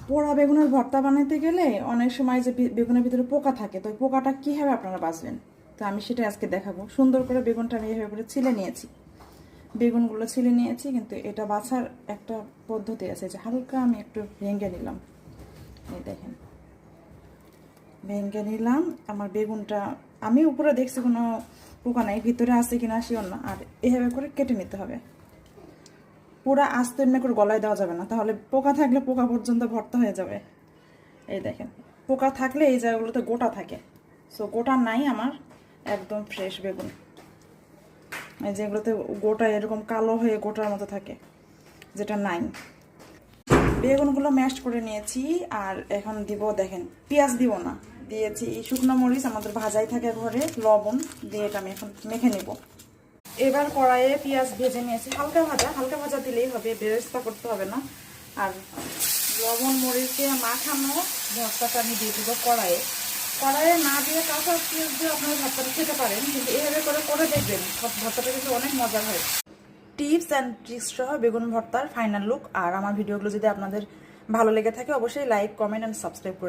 পোড়া বেগুনের ভর্তা বানাতে গেলে অনেক সময় যে বেগুনের ভিতরে পোকা থাকে, তো ওই পোকাটা কীভাবে আপনারা বাঁচবেন, তো আমি সেটা আজকে দেখাবো। সুন্দর করে বেগুনটা আমি এভাবে করে ছিলে নিয়েছি, বেগুনগুলো ছিলে নিয়েছি, কিন্তু এটা বাছার একটা পদ্ধতি আছে, যে হালকা আমি একটু ভেঙে নিলাম। এই দেখেন, ভেঙে নিলাম। আমার বেগুনটা আমি উপরে দেখছি কোনো পোকা নাই, ভিতরে আছে কিনা শিওর না। আর এভাবে করে কেটে নিতে হবে, পুরো আস্তে এমনি করে গলায় দেওয়া যাবে না, তাহলে পোকা থাকলে পোকা পর্যন্ত ভর্তা হয়ে যাবে। এই দেখেন, পোকা থাকলে এই জায়গাগুলোতে গোটা থাকে, সো গোটা নাই আমার, একদম ফ্রেশ বেগুন। এই যেগুলোতে গোটা এরকম কালো হয়ে গোটার মতো থাকে, যেটা নাই। বেগুনগুলো ম্যাশ করে নিয়েছি, আর এখন দিব, দেখেন পেঁয়াজ দিব না, দিয়েছি শুকনো মরিচ, আমাদের ভাজাই থাকে ঘরে, লবণ দিয়ে এটা আমি এখন মেখে নেব। এবার কড়াইয়ে পেঁয়াজ ভেজে নিয়েছি, হালকা ভাজা, হালকা ভাজা দিলেই হবে, বেরেস্তা করতে হবে না। আর লবণ মরিচ দিয়ে মাখানো ভর্তাটা আমি দিয়ে দেবো কড়াইয়ে। কড়াইয়ে না দিয়ে কাঁচা পেঁয়াজ দিয়ে আপনারা ভর্তাটা খেতে পারেন, কিন্তু এভাবে করে দেখবেন, ভর্তাটা কিন্তু অনেক মজার হয়। টিপস অ্যান্ড ট্রিক্স সহ বেগুন ভর্তার ফাইনাল লুক। আর আমার ভিডিওগুলো যদি আপনাদের ভালো লেগে থাকে, অবশ্যই লাইক, কমেন্ট অ্যান্ড সাবস্ক্রাইব করে